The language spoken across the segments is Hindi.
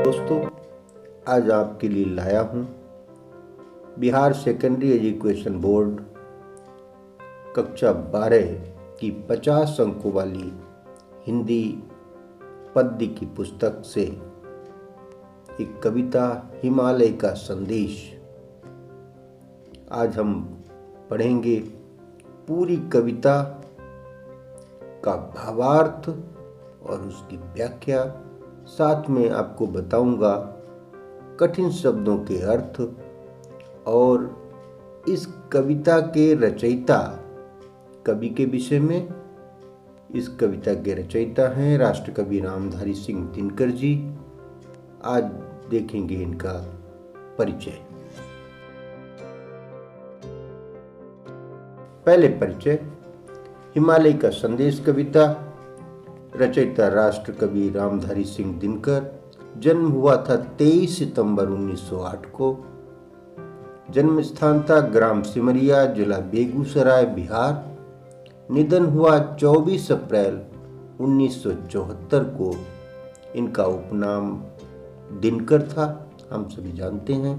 दोस्तों, आज आपके लिए लाया हूँ बिहार सेकेंडरी एजुकेशन बोर्ड कक्षा 12 की 50 अंकों वाली हिंदी पद्य की पुस्तक से एक कविता हिमालय का संदेश। आज हम पढ़ेंगे पूरी कविता का भावार्थ और उसकी व्याख्या। साथ में आपको बताऊंगा कठिन शब्दों के अर्थ और इस कविता के रचयिता कवि के विषय में। इस कविता के रचयिता हैं राष्ट्रकवि रामधारी सिंह दिनकर जी। आज देखेंगे इनका परिचय। पहले परिचय। हिमालय का संदेश कविता, रचयिता राष्ट्रकवि रामधारी सिंह दिनकर। जन्म हुआ था 23 सितंबर 1908 को। जन्म स्थान था ग्राम सिमरिया, जिला बेगूसराय, बिहार। निधन हुआ 24 अप्रैल 1974 को। इनका उपनाम दिनकर था, हम सभी जानते हैं।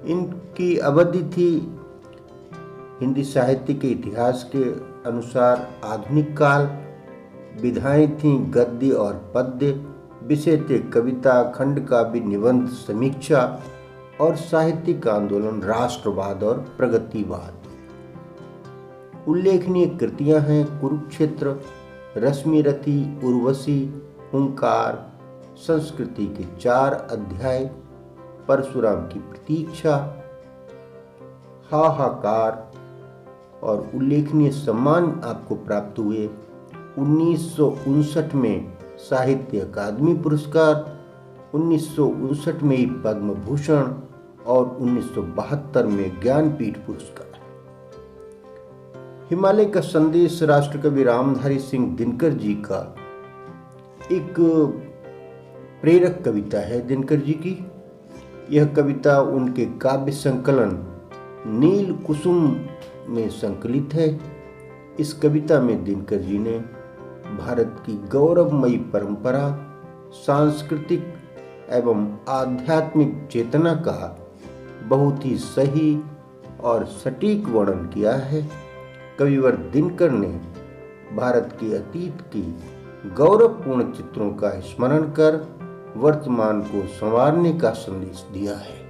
इनकी अवधि थी हिंदी साहित्य के इतिहास के अनुसार आधुनिक काल। विधाएं थीं गद्य और पद्य। विषय थे कविता, खंड काव्य, निबंध, समीक्षा और साहित्यिक आंदोलन, राष्ट्रवाद और प्रगतिवाद। उल्लेखनीय कृतियां हैं कुरुक्षेत्र, रश्मिरथी, उर्वशी, हुंकार, संस्कृति के 4 अध्याय, परशुराम की प्रतीक्षा, हाहाकार। और उल्लेखनीय सम्मान आपको प्राप्त हुए 1959 में साहित्य अकादमी पुरस्कार, 1959 में ही पद्म भूषण और 1972 में ज्ञानपीठ पुरस्कार। हिमालय का संदेश राष्ट्रकवि रामधारी सिंह दिनकर जी का एक प्रेरक कविता है। दिनकर जी की यह कविता उनके काव्य संकलन नील कुसुम में संकलित है। इस कविता में दिनकर जी ने भारत की गौरवमयी परंपरा, सांस्कृतिक एवं आध्यात्मिक चेतना का बहुत ही सही और सटीक वर्णन किया है। कविवर दिनकर ने भारत के अतीत की गौरवपूर्ण चित्रों का स्मरण कर वर्तमान को संवारने का संदेश दिया है।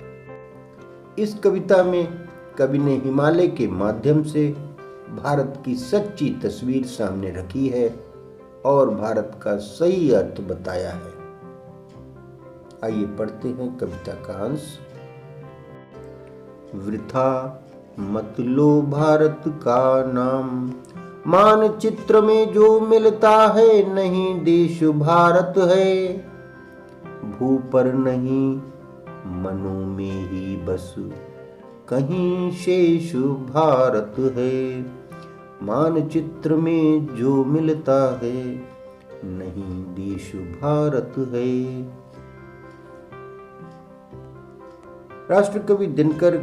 इस कविता में कवि ने हिमालय के माध्यम से भारत की सच्ची तस्वीर सामने रखी है और भारत का सही अर्थ बताया है। आइए पढ़ते हैं कविता का अंश। वृथा मत लो भारत का नाम, मानचित्र में जो मिलता है नहीं देश भारत है। भू पर नहीं मनों में ही बस कहीं शेष भारत है। मानचित्र में जो मिलता है नहीं देश भारत है। राष्ट्रकवि दिनकर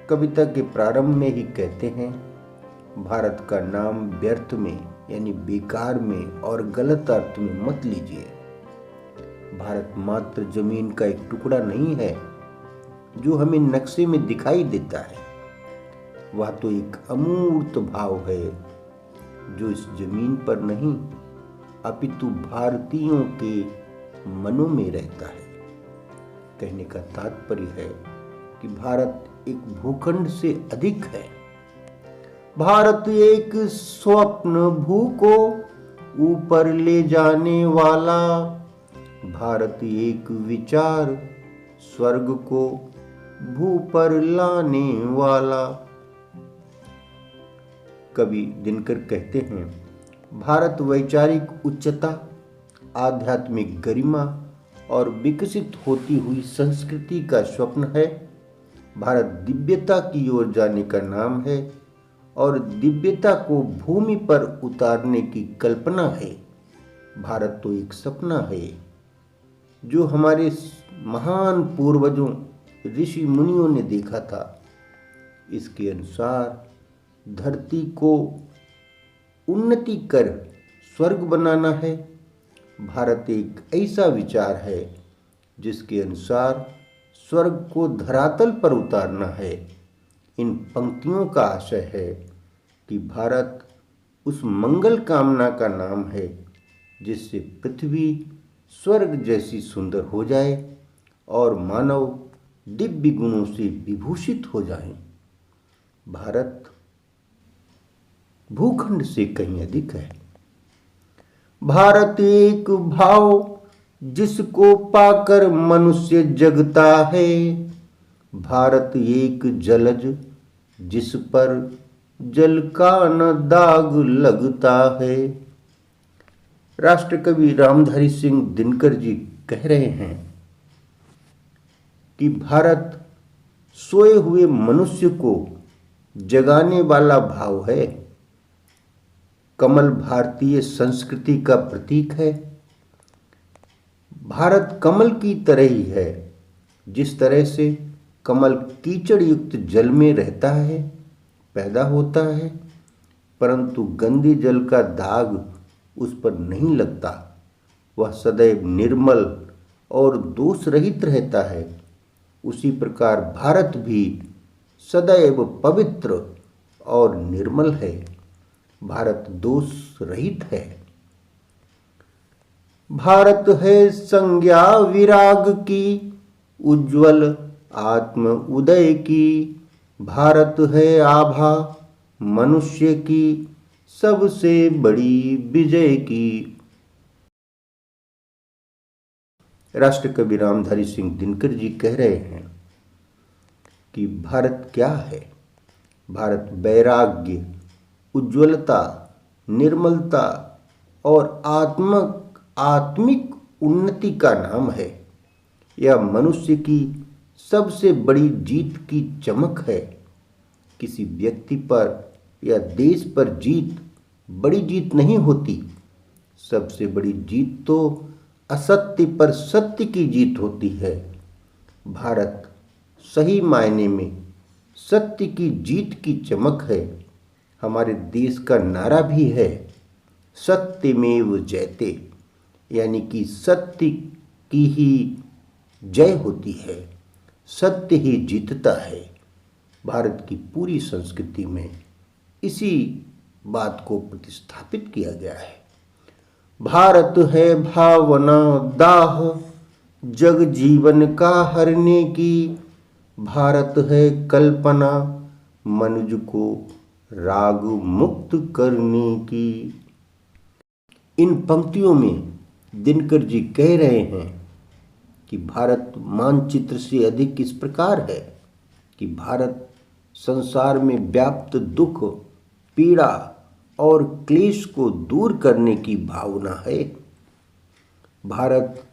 कविता के प्रारंभ में ही कहते हैं, भारत का नाम व्यर्थ में यानी बेकार में और गलत अर्थ में मत लीजिए। भारत मात्र जमीन का एक टुकड़ा नहीं है जो हमें नक्शे में दिखाई देता है। वह तो एक अमूर्त भाव है जो इस जमीन पर नहीं अपितु भारतीयों के मनों में रहता है। कहने का तात्पर्य है कि भारत एक भूखंड से अधिक है। भारत एक स्वप्न भू को ऊपर ले जाने वाला, भारत एक विचार स्वर्ग को भू पर लाने वाला। कवि दिनकर कहते हैं, भारत वैचारिक उच्चता, आध्यात्मिक गरिमा और विकसित होती हुई संस्कृति का स्वप्न है। भारत दिव्यता की ओर जाने का नाम है और दिव्यता को भूमि पर उतारने की कल्पना है। भारत तो एक सपना है जो हमारे महान पूर्वजों ऋषि मुनियों ने देखा था। इसके अनुसार धरती को उन्नति कर स्वर्ग बनाना है। भारत एक ऐसा विचार है जिसके अनुसार स्वर्ग को धरातल पर उतारना है। इन पंक्तियों का आशय है कि भारत उस मंगल कामना का नाम है जिससे पृथ्वी स्वर्ग जैसी सुंदर हो जाए और मानव दिव्य गुणों से विभूषित हो जाए। भारत भूखंड से कहीं अधिक है। भारत एक भाव जिसको पाकर मनुष्य जगता है। भारत एक जलज जिस पर जल का न दाग लगता है। राष्ट्रकवि रामधारी सिंह दिनकर जी कह रहे हैं कि भारत सोए हुए मनुष्य को जगाने वाला भाव है। कमल भारतीय संस्कृति का प्रतीक है। भारत कमल की तरह ही है। जिस तरह से कमल कीचड़ युक्त जल में रहता है, पैदा होता है, परंतु गंदे जल का दाग उस पर नहीं लगता, वह सदैव निर्मल और दोष रहित रहता है। उसी प्रकार भारत भी सदैव पवित्र और निर्मल है। भारत दोष रहित है। भारत है संज्ञा विराग की, उज्ज्वल आत्म उदय की। भारत है आभा मनुष्य की, सबसे बड़ी विजय की। राष्ट्रकवि रामधारी सिंह दिनकर जी कह रहे हैं कि भारत क्या है। भारत वैराग्य, उज्ज्वलता, निर्मलता और आत्मिक उन्नति का नाम है। यह मनुष्य की सबसे बड़ी जीत की चमक है। किसी व्यक्ति पर या देश पर जीत बड़ी जीत नहीं होती। सबसे बड़ी जीत तो असत्य पर सत्य की जीत होती है। भारत सही मायने में सत्य की जीत की चमक है। हमारे देश का नारा भी है, सत्यमेव जयते, यानी कि सत्य की ही जय होती है, सत्य ही जीतता है। भारत की पूरी संस्कृति में इसी बात को प्रतिस्थापित किया गया है। भारत है भावना दाह, जग जीवन का हरने की। भारत है कल्पना, मनुज को राग मुक्त करने की। इन पंक्तियों में दिनकर जी कह रहे हैं कि भारत मानचित्र से अधिक इस प्रकार है कि भारत संसार में व्याप्त दुख, पीड़ा और क्लेश को दूर करने की भावना है। भारत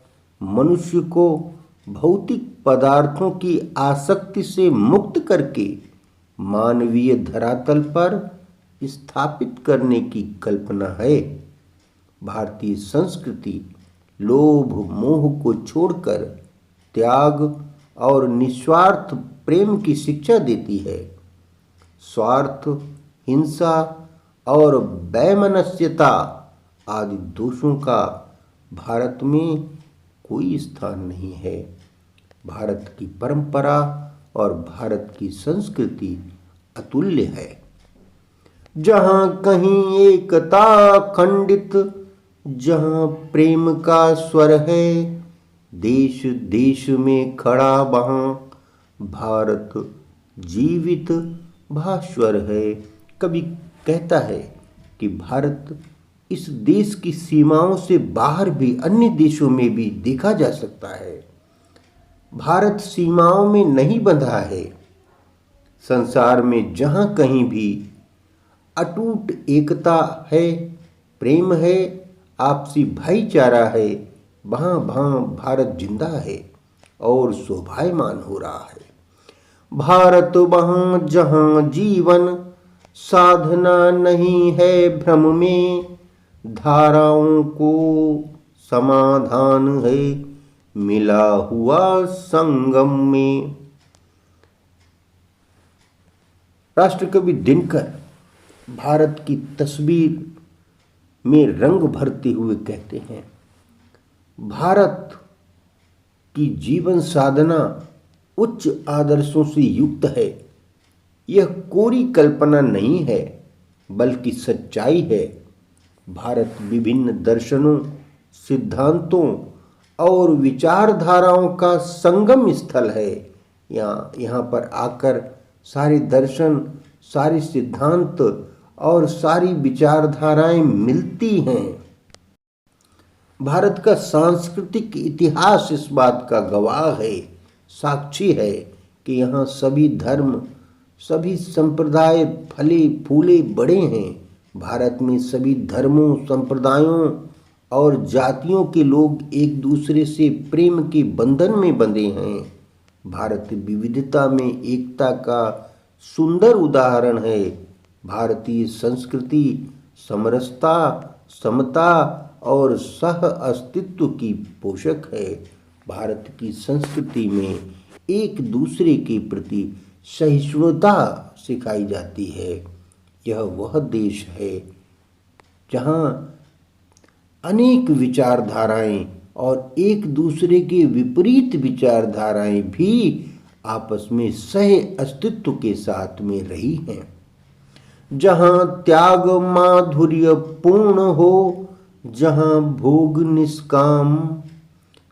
मनुष्य को भौतिक पदार्थों की आसक्ति से मुक्त करके मानवीय धरातल पर स्थापित करने की कल्पना है। भारतीय संस्कृति लोभ मोह को छोड़कर त्याग और निस्वार्थ प्रेम की शिक्षा देती है। स्वार्थ, हिंसा और वैमनस्यता आदि दोषों का भारत में कोई स्थान नहीं है। भारत की परंपरा और भारत की संस्कृति अतुल्य है। जहाँ कहीं एकता खंडित, जहाँ प्रेम का स्वर है, देश देश में खड़ा वहाँ भारत जीवित भास्वर है। कवि कहता है कि भारत इस देश की सीमाओं से बाहर भी अन्य देशों में भी देखा जा सकता है। भारत सीमाओं में नहीं बंधा है। संसार में जहाँ कहीं भी अटूट एकता है, प्रेम है, आपसी भाईचारा है, वहाँ वहाँ भारत जिंदा है और शोभायमान हो रहा है। भारत वहाँ जहाँ जीवन साधना नहीं है भ्रम में, धाराओं को समाधान है मिला हुआ संगम में। राष्ट्रकवि दिनकर भारत की तस्वीर में रंग भरते हुए कहते हैं, भारत की जीवन साधना उच्च आदर्शों से युक्त है। यह कोरी कल्पना नहीं है बल्कि सच्चाई है। भारत विभिन्न दर्शनों, सिद्धांतों और विचारधाराओं का संगम स्थल है। यहाँ पर आकर सारे दर्शन, सारे सिद्धांत और सारी विचारधाराएं मिलती हैं। भारत का सांस्कृतिक इतिहास इस बात का गवाह है, साक्षी है कि यहाँ सभी धर्म, सभी संप्रदाय फले फूले बड़े हैं। भारत में सभी धर्मों, संप्रदायों और जातियों के लोग एक दूसरे से प्रेम के बंधन में बंधे हैं। भारत विविधता में एकता का सुंदर उदाहरण है। भारतीय संस्कृति समरसता, समता और सह अस्तित्व की पोषक है। भारत की संस्कृति में एक दूसरे के प्रति सहिष्णुता सिखाई जाती है। यह वह देश है जहाँ अनेक विचारधाराएं और एक दूसरे के विपरीत विचारधाराएं भी आपस में सह अस्तित्व के साथ में रही हैं। जहाँ त्याग माधुर्य पूर्ण हो, जहाँ भोग निष्काम,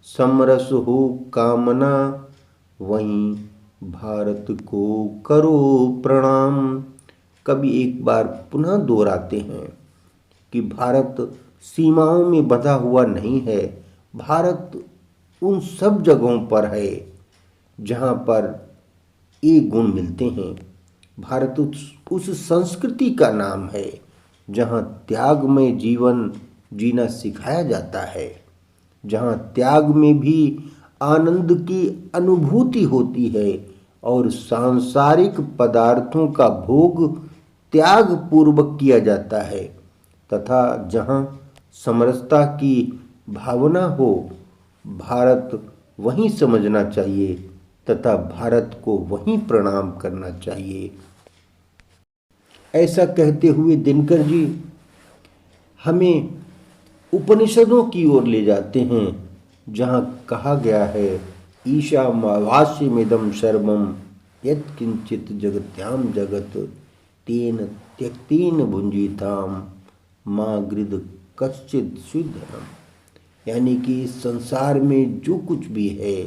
समरस हो कामना, वहीं भारत को करो प्रणाम। कवि एक बार पुनः दोहराते हैं कि भारत सीमाओं में बंधा हुआ नहीं है। भारत उन सब जगहों पर है जहाँ पर ये गुण मिलते हैं। भारत उस संस्कृति का नाम है जहाँ त्याग में जीवन जीना सिखाया जाता है, जहाँ त्याग में भी आनंद की अनुभूति होती है और सांसारिक पदार्थों का भोग त्याग पूर्वक किया जाता है, तथा जहाँ समरसता की भावना हो। भारत वहीं समझना चाहिए तथा भारत को वहीं प्रणाम करना चाहिए। ऐसा कहते हुए दिनकर जी हमें उपनिषदों की ओर ले जाते हैं, जहाँ कहा गया है, ईशावास्यमिदं सर्वं यत्किंचित जगत्याम जगत तेन त्यक्तेन भुंजीताम माँ गृध कश्चित सुधनम। यानी कि इस संसार में जो कुछ भी है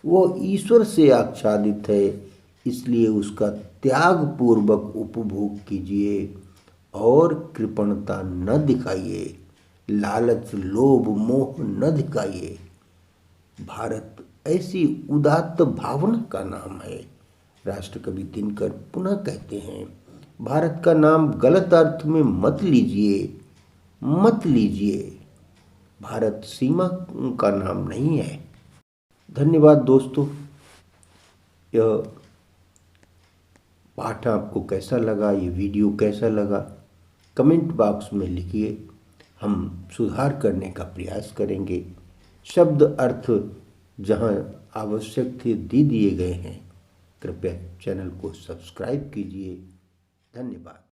वो ईश्वर से आच्छादित है, इसलिए उसका त्याग पूर्वक उपभोग कीजिए और कृपणता न दिखाइए, लालच लोभ मोह न दिखाइए। भारत ऐसी उदात्त भावना का नाम है। राष्ट्रकवि दिनकर पुनः कहते हैं, भारत का नाम गलत अर्थ में मत लीजिए, मत लीजिए। भारत सीमा का नाम नहीं है। धन्यवाद दोस्तों। यह पाठ आपको कैसा लगा, ये वीडियो कैसा लगा, कमेंट बॉक्स में लिखिए। हम सुधार करने का प्रयास करेंगे। शब्द अर्थ जहाँ आवश्यक थे दे दिए गए हैं। कृपया चैनल को सब्सक्राइब कीजिए। धन्यवाद।